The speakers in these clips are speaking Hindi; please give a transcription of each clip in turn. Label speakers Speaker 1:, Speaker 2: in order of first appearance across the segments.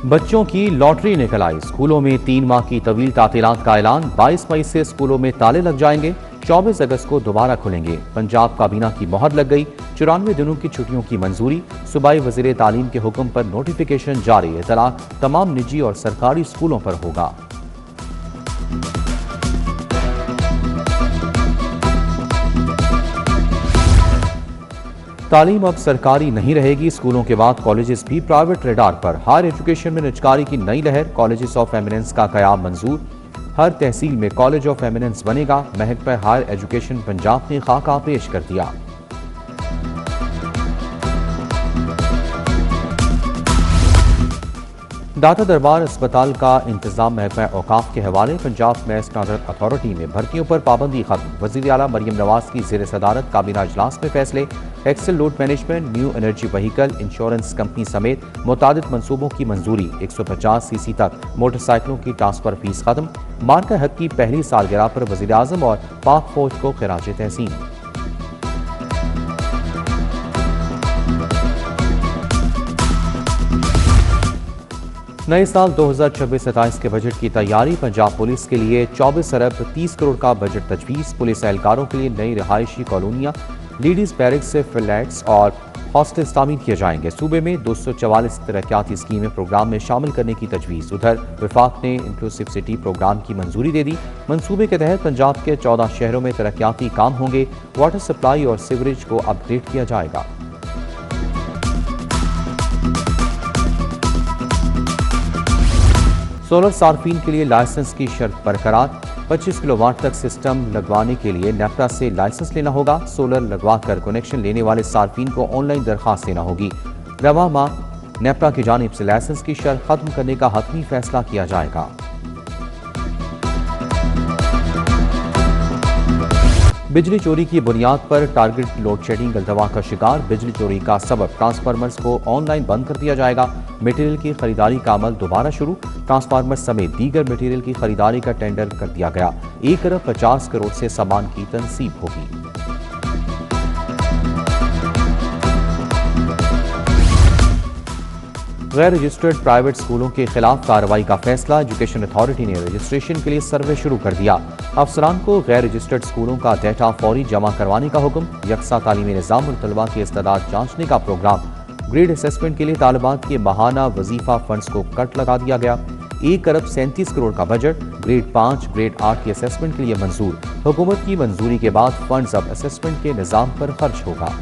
Speaker 1: बच्चों की लॉटरी निकल आई। स्कूलों में 3 माह की तवील तातीलात का ऐलान। 22 मई से स्कूलों में ताले लग जाएंगे। 24 अगस्त को दोबारा खुलेंगे। पंजाब काबीना की मोहर लग गई। 94 दिनों की छुट्टियों की मंजूरी। सूबाई वजीर तालीम के हुक्म पर नोटिफिकेशन जारी। इतलाक तमाम निजी और सरकारी स्कूलों पर होगा। तालीम अब सरकारी नहीं रहेगी। स्कूलों के बाद कॉलेजेस भी प्राइवेट रेडार पर। हायर एजुकेशन में निजकारी की नई लहर। कॉलेजेस ऑफ एमिनेंस का कयाम मंजूर। हर तहसील में कॉलेज ऑफ एमिनेंस बनेगा। महक पर हायर एजुकेशन पंजाब ने खाका पेश कर दिया। दाता दरबार अस्पताल का इंतजाम महकमा औकाफ के हवाले। पंजाब मैस ट्रांसपोर्ट अथॉरिटी में भर्तियों पर पाबंदी खत्म। वज़ीर आला मरियम नवाज की ज़ेर सदारत काबीना इजलास में फैसले। Axle load management, new energy vehicle, insurance company समेत मुतादिद मनसूबों की मंजूरी। 150 सीसी तक मोटरसाइकिलों की ट्रांसफर फीस खत्म। मार्का हक की पहली सालगिरह पर वज़ीर आज़म और पाक फौज को खिराज तहसीन। नए साल 2026-27 के बजट की तैयारी। पंजाब पुलिस के लिए 24 अरब 30 करोड़ का बजट तजवीज़। पुलिस एहलकारों के लिए नई रिहायशी कॉलोनियाँ, लेडीज बैरिक्स से फ्लैट्स और हॉस्टल्स तामीर किए जाएंगे। सूबे में 244 तरक्याती स्कीमें प्रोग्राम में शामिल करने की तजवीज़। उधर विफाक ने इंक्लूसिव सिटी प्रोग्राम की मंजूरी दे दी। मंसूबे के तहत पंजाब के 14 शहरों में तरक्याती काम होंगे। वाटर सप्लाई और सीवरेज को अपग्रेड किया जाएगा। सोलर सार्फिन के लिए लाइसेंस की शर्त बरकरार। 25 किलोवाट तक सिस्टम लगवाने के लिए नेफ्टा से लाइसेंस लेना होगा। सोलर लगवाकर कनेक्शन लेने वाले सार्फिन को ऑनलाइन दरखास्त देना होगी। रवा माह नेफ्टा की जानिब से लाइसेंस की शर्त खत्म करने का हतमी फैसला किया जाएगा। बिजली चोरी की बुनियाद पर टारगेट लोड शेडिंग गलतवा का शिकार। बिजली चोरी का सबब ट्रांसफार्मर्स को ऑनलाइन बंद कर दिया जाएगा। मटेरियल की खरीदारी का अमल दोबारा शुरू। ट्रांसफार्मर्स समेत दीगर मटेरियल की खरीदारी का टेंडर कर दिया गया। 1 अरब 50 करोड़ से सामान की तनसीब होगी। गैर रजिस्टर्ड प्राइवेट स्कूलों के खिलाफ कार्रवाई का फैसला। एजुकेशन अथॉरिटी ने रजिस्ट्रेशन के लिए सर्वे शुरू कर दिया। अफसरान को गैर रजिस्टर्ड स्कूलों का डेटा फौरी जमा करवाने का हुक्म। यकसा तालीमी निज़ाम और तलबा की इस्तेदाद जांचने का प्रोग्राम। ग्रेड असेसमेंट के लिए तालिबात के माहाना वजीफा फंड्स को कट लगा दिया गया। 1 अरब 37 करोड़ का बजट ग्रेड 5, ग्रेड 8 की असेसमेंट के लिए मंजूर। हुकूमत की मंजूरी के बाद फंड्स अब असेसमेंट के निज़ाम पर खर्च होगा।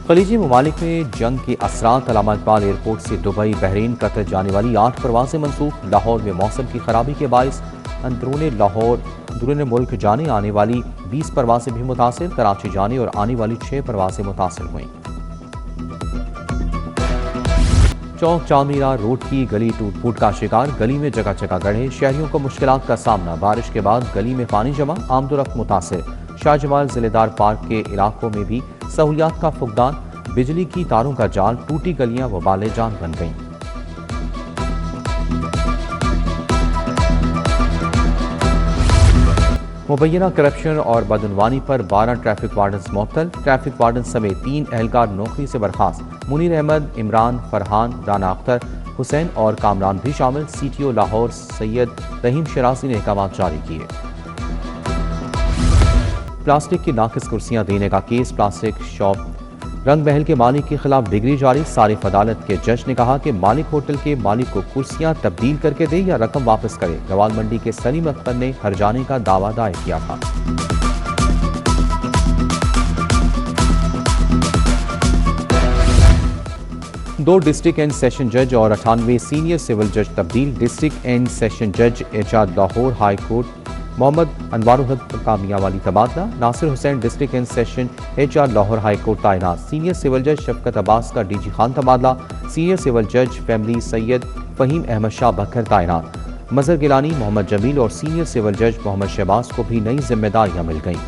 Speaker 1: खलीजी ममालिक में जंग के असरात। अल्लामा इकबाल एयरपोर्ट से दुबई, बहरीन, कतर जाने वाली 8 परवाजें मनसूख। लाहौर में मौसम की खराबी के बायस अंदरून मुल्क जाने आने वाली 20 परवाजें भी मुतासिर। कराची जाने और आने वाली 6 परवाजें मुतासिर हुई। चौक चामीरा रोड की गली टूट फूट का शिकार। गली में जगह जगह गड्ढे। शहरियों को मुश्किलात का सामना। बारिश के बाद गली में पानी जमा। आमदोरफ्त मुतासिर। शाहजमाल जिलेदार पार्क के इलाकों में भी सहूलियात का फुकदान। बिजली की तारों का जाल। टूटी गलियां वबाले जान बन गईं। मुबैना करप्शन और बदनवानी पर 12 ट्रैफिक वार्डन्स मुअत्तल। ट्रैफिक वार्डन समेत 3 एहलकार नौकरी से बर्खास्त। मुनीर अहमद, इमरान, फरहान, राना अख्तर, हुसैन और कामरान भी शामिल। CTO लाहौर सैयद रहीम शराजी ने अहकाम जारी किए। प्लास्टिक की नाकिस कुर्सियां देने का केस। प्लास्टिक शॉप रंग महल के मालिक के खिलाफ डिग्री जारी। सारिफ अदालत के जज ने कहा कि मालिक होटल के मालिक को कुर्सियां तब्दील करके दे या रकम वापस करे। गवाल मंडी के सलीम अख्तर ने हर्जाने का दावा दायर किया था। दो डिस्ट्रिक्ट एंड सेशन जज और 98 सीनियर सिविल जज तब्दील। डिस्ट्रिक्ट एंड सेशन जज HR Lahore high court Mohammad Anwarul Haq का मियांवाली तबादला। Nasir Hussain district and session HR Lahore high court तैनात। सीनियर सिविल जज शफकत अब्बास का DG खान तबादला। सीनियर सिविल जज फैमिली सैयद फ़हीम अहमद शाह बकर तैनात। मजहर गिलानी, मोहम्मद जमील और सीनियर सिविल जज मोहम्मद शहबाज को भी नई जिम्मेदारियां मिल गईं।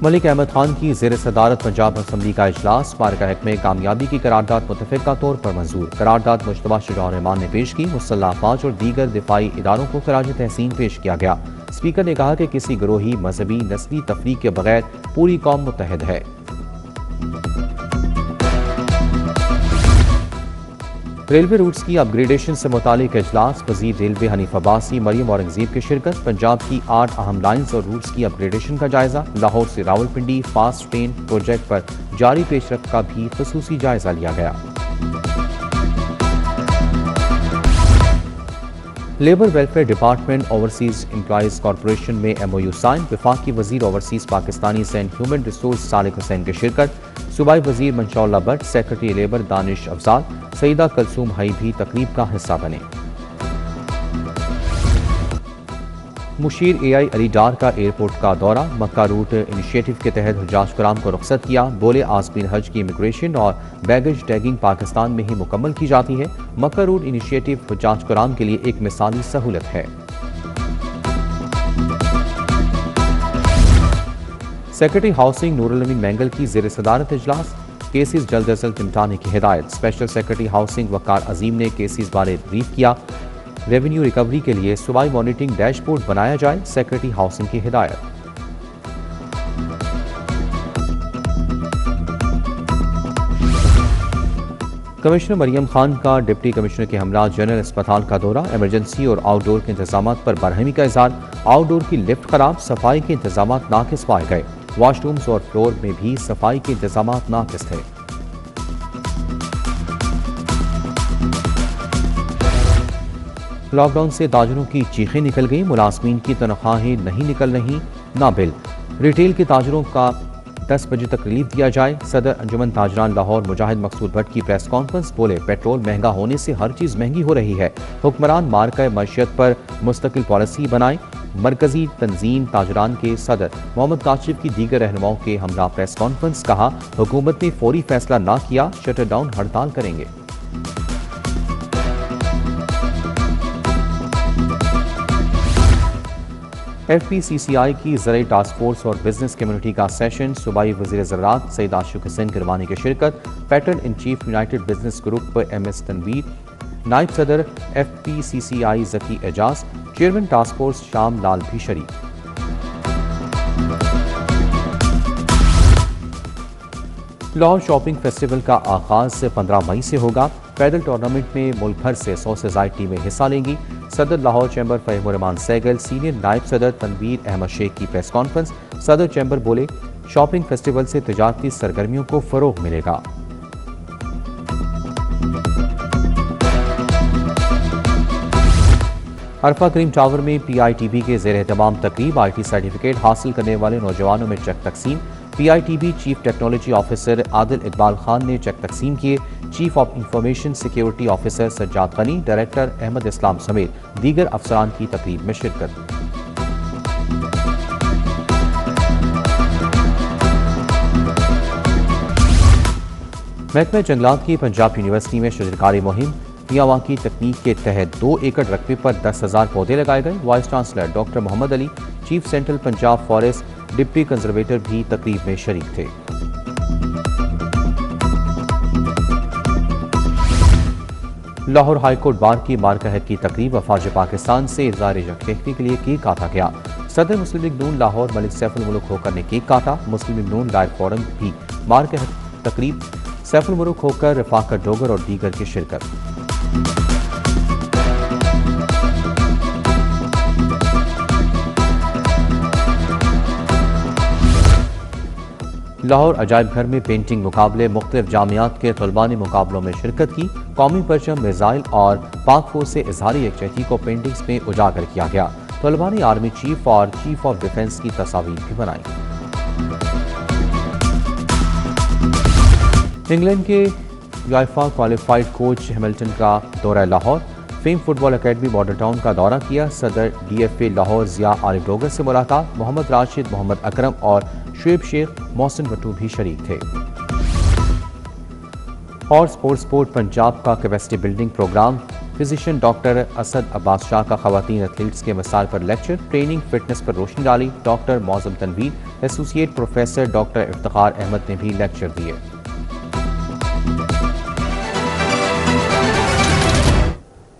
Speaker 1: मलिक अहमद खान की ज़ेर सदारत पंजाब असम्बली का इजलास मार्का हक में कामयाबी की करारदाद मुतफ़िका तौर पर मंजूर। करारदाद मुश्तबा शुजा रहमान ने पेश की। मुसल्लह अफवाज और दीगर दिफाई इदारों को खराज तहसीन पेश किया गया। स्पीकर ने कहा कि किसी गिरोही मजहबी नस्ली तफरीक के बगैर पूरी कौम मुत्तहद है। रेलवे रूट्स की अपग्रेडेशन से मुतालिक इजलास वजीर रेलवे हनीफ अब्बासी मरियम औरंगजेब की शिरकत। पंजाब की 8 अहम लाइन्स और रूट्स की अपग्रेडेशन का जायजा। लाहौर से रावलपिंडी फास्ट ट्रेन प्रोजेक्ट पर जारी पेशरफ्त का भी खसूसी जायजा लिया गया। Labour welfare department overseas employees corporation में MOU साइन। वफाकी वजीर overseas Pakistani and human resource Salik Hussain की शिरकत। सूबाई वजीर मंशौल्ला भट्ट, सेक्रेटरी लेबर दानिश अफजाल, सईदा कलसूम हई भी तकरीब का हिस्सा बने। मुशीर AI अली डार का एयरपोर्ट का दौरा। मक्का रूट इनिशिएटिव के तहत हुज्जाज कराम को रुख्सत किया। बोले आज़मीन हज की इमिग्रेशन और बैगेज टैगिंग पाकिस्तान में ही मुकम्मल की जाती है। मक्का रूट इनिशिएटिव हुज्जाज कराम के लिए एक मिसाली सहूलत है। सेक्रेटरी हाउसिंग नूरुल अमीन मैंगल की ज़ेर सदारत इजलास। केसेस जल्द अज जल्द निपटाने की हिदायत। स्पेशल सेक्रेटरी हाउसिंग वकार अजीम ने केसेस बारे ब्रीफ किया। रेवेन्यू रिकवरी के लिए सूबाई मॉनिटरिंग डैशबोर्ड बनाया जाए। सेक्रेटरी हाउसिंग की हिदायत। कमिश्नर मरियम खान का डिप्टी कमिश्नर के हमरा जनरल अस्पताल का दौरा। इमरजेंसी और आउटडोर के इंतजाम पर बरहमी का इजहार। आउटडोर की लिफ्ट खराब, सफाई के इंतजाम नाकिस पाए गए। वॉशरूम्स और फ्लोर में भी सफाई के इंतजाम नाकिस थे। लॉकडाउन से ताजरों की चीखें निकल गई। मुलाजमीन की तनख्वाहें नहीं निकल रही, ना बिल। रिटेल के ताजरों का 10 बजे तक रिलीफ दिया जाए। सदर अंजुमन ताजरान लाहौर मुजाहिद मकसूद भट्ट की प्रेस कॉन्फ्रेंस। बोले पेट्रोल महंगा होने से हर चीज महंगी हो रही है। हुक्मरान मार्का मईशत पर मुस्तकिल पॉलिसी बनाए। मरकजी तंजीम ताजरान के सदर मोहम्मद काशिफ की दीगर रहनुमाओं के हमरा प्रेस कॉन्फ्रेंस। कहा हुकूमत ने फौरी फैसला ना किया, शटर डाउन हड़ताल करेंगे। FPCCI की ज़राई टास्क फोर्स और बिजनेस कम्युनिटी का सेशन। सूबाई वज़ीर ज़राअत सईद आशिक हुसैन किरवानी की शिरकत। Patron in chief United Business Group MS Tanveer. नायब सदर FPCCI Zaki Ejaz. Chairman task force Sham Lal भी शरीक। लाहौर शॉपिंग फेस्टिवल का आगाज 15 मई से होगा। पैदल टूर्नामेंट में मुल्क भर से 100 से ज़ायद टीमें हिस्सा लेंगी। सदर लाहौर चैम्बर फ़हीमुर रहमान सैगल, सीनियर नायब सदर तनवीर अहमद शेख की प्रेस कॉन्फ्रेंस। सदर चैम्बर बोले शॉपिंग फेस्टिवल से तिजारती सरगर्मियों को फरोग मिलेगा। अरफा करीम टावर में PITB के ज़ेर एहतमाम तकरीब। IT सर्टिफिकेट हासिल करने वाले नौजवानों में चेक तकसीम। PITB chief technology officer Adil Iqbal Khan ने चेक तकसीम किए। Chief of information security officer Sajjad Ghani, director Ahmed Islam समेत दीगर अफसरान की तकरीब में शिरकत। महकमा जंगलात की पंजाब यूनिवर्सिटी में शजरकारी मुहिम। मियावाकी तकनीक के तहत 2 एकड़ रकबे पर 10,000 पौधे लगाए गए। Vice chancellor doctor Mohammad Ali, chief central Punjab forest deputy conservator भी तकरीब में शरीक थे। लाहौर हाईकोर्ट बार की मार्का हक की तकरीब। अफवाज पाकिस्तान से इज़हार यकजहती के लिए केक काटा गया। सदर मुस्लिम लीग नून लाहौर मलिक सैफुल मुल्क होकर ने केक काटा। मुस्लिम लीग नून लायर फोरम भी मार्का हक तकरीब। सैफुल मुल्क होकर रफाकत डोगर और दीगर की शिरकत। लाहौर अजायब घर में पेंटिंग मुकाबले। मुख्तलिफ जामियात के तलबा ने मुकाबलों में शिरकत की। कौमी परचम, मिसाइल और पाक फौज से इजहारी यकजहती को पेंटिंग्स में उजागर किया गया। तलबा ने आर्मी चीफ और चीफ ऑफ डिफेंस की तस्वीर भी बनाई। इंग्लैंड के यूएफए क्वालिफाइड कोच हैमिल्टन का दौरा Lahore. Fame football academy model town का दौरा किया। सदर DFA लाहौर जिया आरिफ डोगर से मुलाकात। मोहम्मद राशिद, मोहम्मद अकरम और शुएब शेख, मोहसिन भट्टू भी शरीक थे। और स्पोर्ट पंजाब का capacity building programme physician doctor Asad Abbas Shah का खवातीन एथलीट्स के मसाइल पर लेक्चर, ट्रेनिंग फिटनेस पर रोशनी डाली। Doctor Moazzam Tanveer, associate professor doctor Iftikhar Ahmed ने भी लेक्चर दिए।